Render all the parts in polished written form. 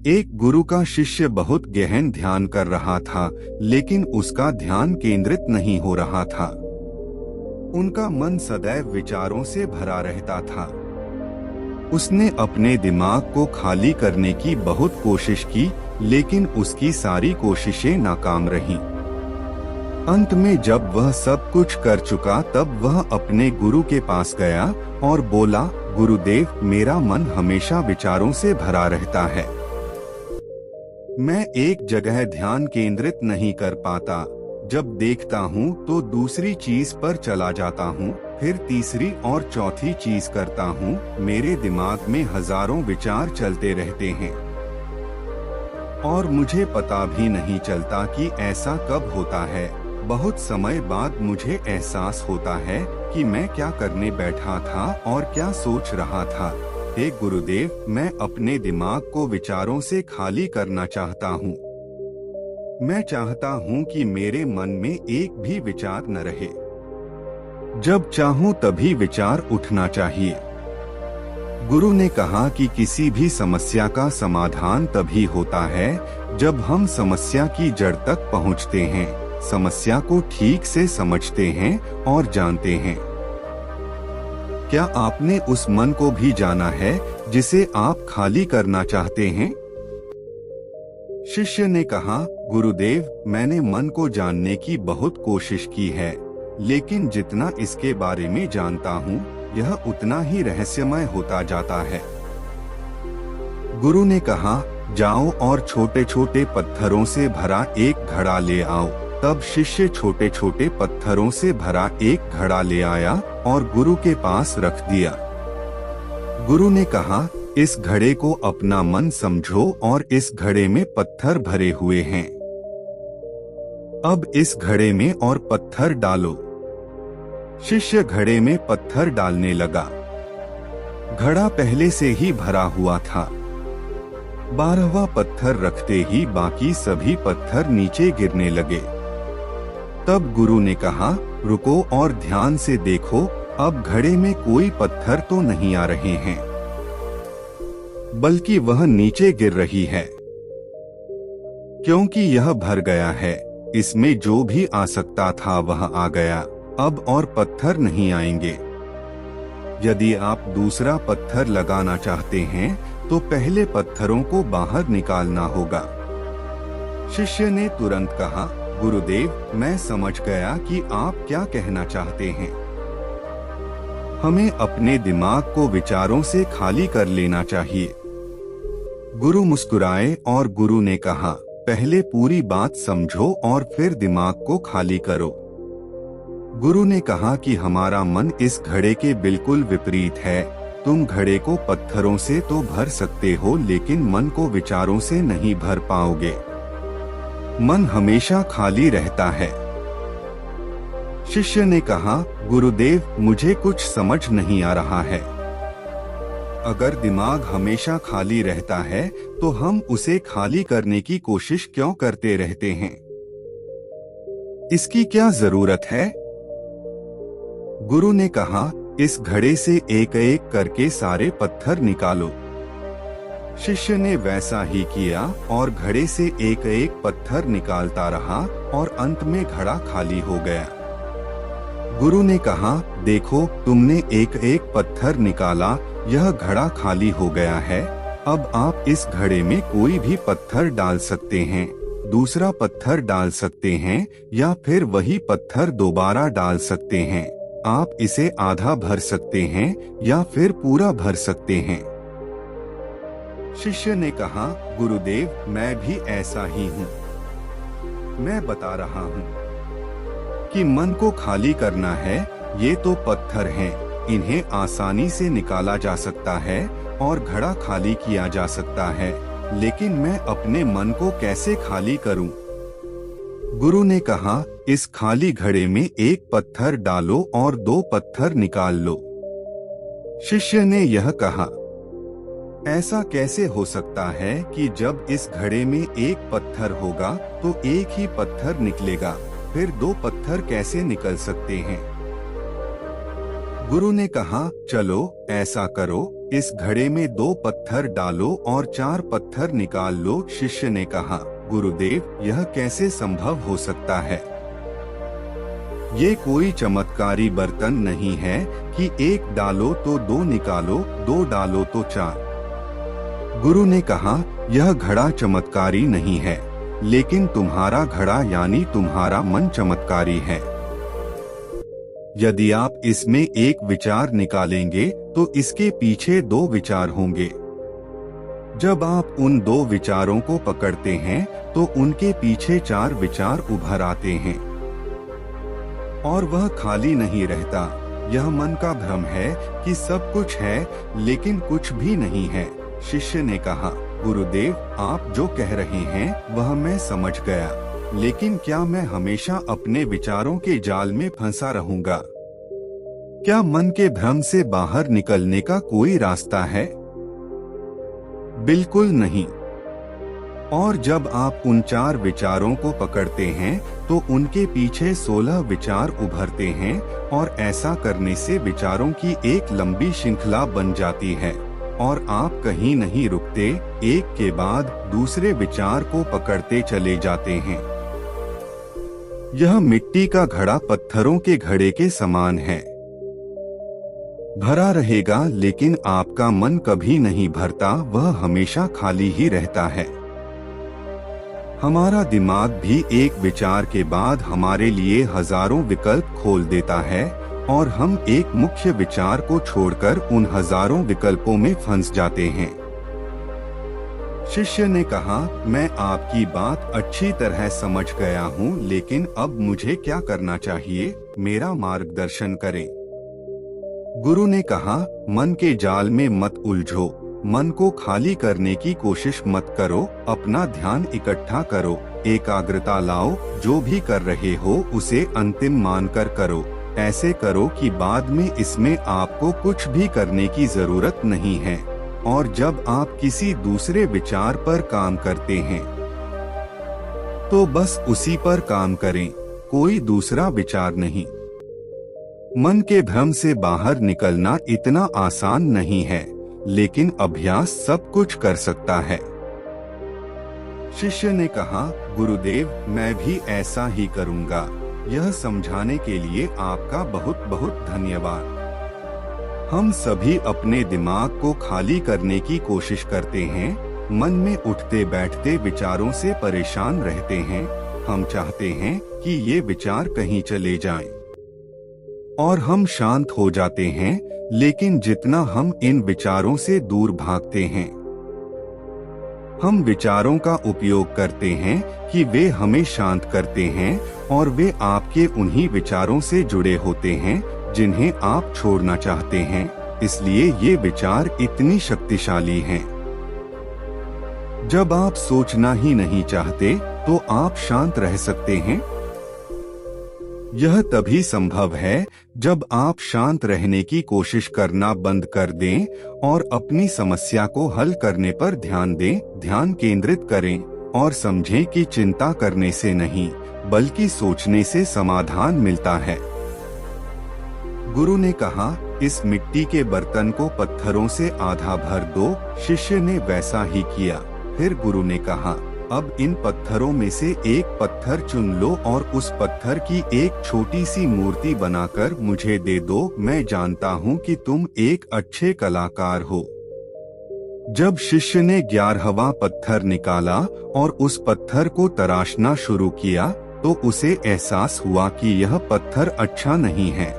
एक गुरु का शिष्य बहुत गहन ध्यान कर रहा था, लेकिन उसका ध्यान केंद्रित नहीं हो रहा था। उनका मन सदैव विचारों से भरा रहता था। उसने अपने दिमाग को खाली करने की बहुत कोशिश की, लेकिन उसकी सारी कोशिशें नाकाम रहीं। अंत में जब वह सब कुछ कर चुका, तब वह अपने गुरु के पास गया और बोला, गुरुदेव, मेरा मन हमेशा विचारों से भरा रहता है। मैं एक जगह ध्यान केंद्रित नहीं कर पाता। जब देखता हूँ तो दूसरी चीज पर चला जाता हूँ, फिर तीसरी और चौथी चीज करता हूँ। मेरे दिमाग में हजारों विचार चलते रहते हैं और मुझे पता भी नहीं चलता कि ऐसा कब होता है। बहुत समय बाद मुझे एहसास होता है कि मैं क्या करने बैठा था और क्या सोच रहा था। हे गुरुदेव, मैं अपने दिमाग को विचारों से खाली करना चाहता हूँ। मैं चाहता हूँ कि मेरे मन में एक भी विचार न रहे। जब चाहूँ तभी विचार उठना चाहिए। गुरु ने कहा कि किसी भी समस्या का समाधान तभी होता है जब हम समस्या की जड़ तक पहुँचते हैं, समस्या को ठीक से समझते हैं और जानते हैं। क्या आपने उस मन को भी जाना है जिसे आप खाली करना चाहते हैं? शिष्य ने कहा, गुरुदेव, मैंने मन को जानने की बहुत कोशिश की है, लेकिन जितना इसके बारे में जानता हूँ, यह उतना ही रहस्यमय होता जाता है। गुरु ने कहा, जाओ और छोटे छोटे पत्थरों से भरा एक घड़ा ले आओ। तब शिष्य छोटे छोटे पत्थरों से भरा एक घड़ा ले आया और गुरु के पास रख दिया। गुरु ने कहा, इस घड़े को अपना मन समझो और इस घड़े में पत्थर भरे हुए हैं। अब इस घड़े में और पत्थर डालो। शिष्य घड़े में पत्थर डालने लगा। घड़ा पहले से ही भरा हुआ था। 12वां पत्थर रखते ही बाकी सभी पत्थर नीचे गिरने लगे। तब गुरु ने कहा, रुको और ध्यान से देखो, अब घड़े में कोई पत्थर तो नहीं आ रहे हैं, बल्कि वह नीचे गिर रही है, क्योंकि यह भर गया है। इसमें जो भी आ सकता था वह आ गया, अब और पत्थर नहीं आएंगे। यदि आप दूसरा पत्थर लगाना चाहते हैं तो पहले पत्थरों को बाहर निकालना होगा। शिष्य ने तुरंत कहा, गुरुदेव, मैं समझ गया कि आप क्या कहना चाहते हैं। हमें अपने दिमाग को विचारों से खाली कर लेना चाहिए। गुरु मुस्कुराए और गुरु ने कहा, पहले पूरी बात समझो और फिर दिमाग को खाली करो। गुरु ने कहा कि हमारा मन इस घड़े के बिल्कुल विपरीत है। तुम घड़े को पत्थरों से तो भर सकते हो, लेकिन मन को विचारों से नहीं भर पाओगे। मन हमेशा खाली रहता है। शिष्य ने कहा, गुरुदेव, मुझे कुछ समझ नहीं आ रहा है। अगर दिमाग हमेशा खाली रहता है तो हम उसे खाली करने की कोशिश क्यों करते रहते हैं? इसकी क्या जरूरत है? गुरु ने कहा, इस घड़े से एक एक करके सारे पत्थर निकालो। शिष्य ने वैसा ही किया और घड़े से एक एक पत्थर निकालता रहा और अंत में घड़ा खाली हो गया। गुरु ने कहा, देखो, तुमने एक एक पत्थर निकाला, यह घड़ा खाली हो गया है। अब आप इस घड़े में कोई भी पत्थर डाल सकते हैं, दूसरा पत्थर डाल सकते हैं, या फिर वही पत्थर दोबारा डाल सकते हैं। आप इसे आधा भर सकते हैं या फिर पूरा भर सकते हैं। शिष्य ने कहा, गुरुदेव, मैं भी ऐसा ही हूँ। मैं बता रहा हूँ कि मन को खाली करना है। ये तो पत्थर हैं, इन्हें आसानी से निकाला जा सकता है और घड़ा खाली किया जा सकता है, लेकिन मैं अपने मन को कैसे खाली करूं? गुरु ने कहा, इस खाली घड़े में एक पत्थर डालो और 2 पत्थर निकाल लो। शिष्य ने यह कहा, ऐसा कैसे हो सकता है कि जब इस घड़े में एक पत्थर होगा तो एक ही पत्थर निकलेगा, फिर 2 पत्थर कैसे निकल सकते हैं? गुरु ने कहा, चलो ऐसा करो, इस घड़े में 2 पत्थर डालो और 4 पत्थर निकाल लो। शिष्य ने कहा, गुरुदेव, यह कैसे संभव हो सकता है? ये कोई चमत्कारी बर्तन नहीं है कि 1 डालो तो 2 निकालो, 2 डालो तो 4। गुरु ने कहा, यह घड़ा चमत्कारी नहीं है, लेकिन तुम्हारा घड़ा यानी तुम्हारा मन चमत्कारी है। यदि आप इसमें एक विचार निकालेंगे तो इसके पीछे 2 विचार होंगे। जब आप उन 2 विचारों को पकड़ते हैं तो उनके पीछे 4 विचार उभर आते हैं और वह खाली नहीं रहता। यह मन का भ्रम है कि सब कुछ है लेकिन कुछ भी नहीं है। शिष्य ने कहा, गुरुदेव, आप जो कह रहे हैं वह मैं समझ गया, लेकिन क्या मैं हमेशा अपने विचारों के जाल में फंसा रहूंगा? क्या मन के भ्रम से बाहर निकलने का कोई रास्ता है? बिल्कुल नहीं। और जब आप उन 4 विचारों को पकड़ते हैं तो उनके पीछे 16 विचार उभरते हैं और ऐसा करने से विचारों की एक लंबी श्रृंखला बन जाती है और आप कहीं नहीं रुकते, एक के बाद दूसरे विचार को पकड़ते चले जाते हैं। यह मिट्टी का घड़ा पत्थरों के घड़े के समान है। भरा रहेगा लेकिन आपका मन कभी नहीं भरता, वह हमेशा खाली ही रहता है। हमारा दिमाग भी एक विचार के बाद हमारे लिए हजारों विकल्प खोल देता है और हम एक मुख्य विचार को छोड़कर उन हजारों विकल्पों में फंस जाते हैं। शिष्य ने कहा, मैं आपकी बात अच्छी तरह समझ गया हूँ, लेकिन अब मुझे क्या करना चाहिए? मेरा मार्गदर्शन करें। गुरु ने कहा, मन के जाल में मत उलझो, मन को खाली करने की कोशिश मत करो, अपना ध्यान इकट्ठा करो, एकाग्रता लाओ, जो भी कर रहे हो उसे अंतिम मानकर करो। ऐसे करो कि बाद में इसमें आपको कुछ भी करने की जरूरत नहीं है। और जब आप किसी दूसरे विचार पर काम करते हैं तो बस उसी पर काम करें, कोई दूसरा विचार नहीं। मन के भ्रम से बाहर निकलना इतना आसान नहीं है, लेकिन अभ्यास सब कुछ कर सकता है। शिष्य ने कहा, गुरुदेव, मैं भी ऐसा ही करूंगा। यह समझाने के लिए आपका बहुत बहुत धन्यवाद। हम सभी अपने दिमाग को खाली करने की कोशिश करते हैं, मन में उठते बैठते विचारों से परेशान रहते हैं। हम चाहते हैं कि ये विचार कहीं चले जाएं और हम शांत हो जाते हैं, लेकिन जितना हम इन विचारों से दूर भागते हैं, हम विचारों का उपयोग करते हैं कि वे हमें शांत करते हैं और वे आपके उन्हीं विचारों से जुड़े होते हैं जिन्हें आप छोड़ना चाहते हैं। इसलिए ये विचार इतनी शक्तिशाली हैं। जब आप सोचना ही नहीं चाहते तो आप शांत रह सकते हैं। यह तभी संभव है जब आप शांत रहने की कोशिश करना बंद कर दें और अपनी समस्या को हल करने पर ध्यान दें, ध्यान केंद्रित करें और समझें कि चिंता करने से नहीं बल्कि सोचने से समाधान मिलता है। गुरु ने कहा, इस मिट्टी के बर्तन को पत्थरों से आधा भर दो। शिष्य ने वैसा ही किया। फिर गुरु ने कहा, अब इन पत्थरों में से एक पत्थर चुन लो और उस पत्थर की एक छोटी सी मूर्ति बनाकर मुझे दे दो। मैं जानता हूँ कि तुम एक अच्छे कलाकार हो। जब शिष्य ने 11वां पत्थर निकाला और उस पत्थर को तराशना शुरू किया तो उसे एहसास हुआ कि यह पत्थर अच्छा नहीं है।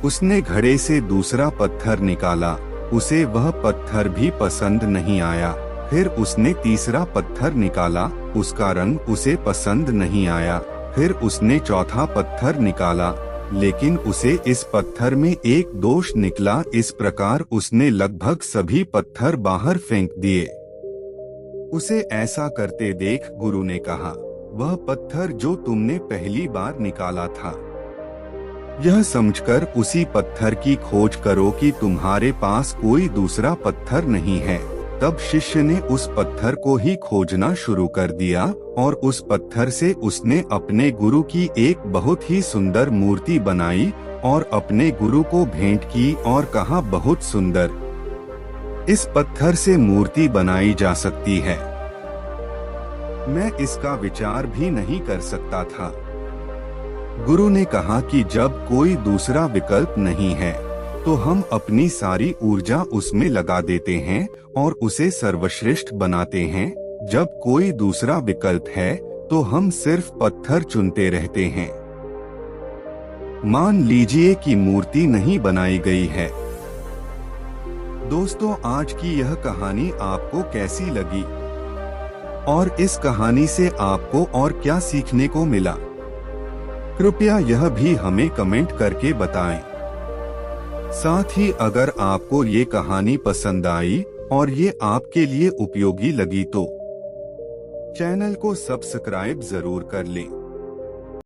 उसने घड़े से दूसरा पत्थर निकाला, उसे वह पत्थर भी पसंद नहीं आया। फिर उसने तीसरा पत्थर निकाला, उसका रंग उसे पसंद नहीं आया। फिर उसने चौथा पत्थर निकाला, लेकिन उसे इस पत्थर में एक दोष निकला। इस प्रकार उसने लगभग सभी पत्थर बाहर फेंक दिए। उसे ऐसा करते देख गुरु ने कहा, वह पत्थर जो तुमने पहली बार निकाला था, यह समझकर उसी पत्थर की खोज करो कि तुम्हारे पास कोई दूसरा पत्थर नहीं है। तब शिष्य ने उस पत्थर को ही खोजना शुरू कर दिया और उस पत्थर से उसने अपने गुरु की एक बहुत ही सुंदर मूर्ति बनाई और अपने गुरु को भेंट की और कहा, बहुत सुंदर, इस पत्थर से मूर्ति बनाई जा सकती है। मैं इसका विचार भी नहीं कर सकता था। गुरु ने कहा कि जब कोई दूसरा विकल्प नहीं है तो हम अपनी सारी ऊर्जा उसमें लगा देते हैं और उसे सर्वश्रेष्ठ बनाते हैं। जब कोई दूसरा विकल्प है तो हम सिर्फ पत्थर चुनते रहते हैं। मान लीजिए कि मूर्ति नहीं बनाई गई है। दोस्तों, आज की यह कहानी आपको कैसी लगी और इस कहानी से आपको और क्या सीखने को मिला? कृपया यह भी हमें कमेंट करके बताएं। साथ ही अगर आपको ये कहानी पसंद आई और ये आपके लिए उपयोगी लगी तो चैनल को सब्सक्राइब जरूर कर लें।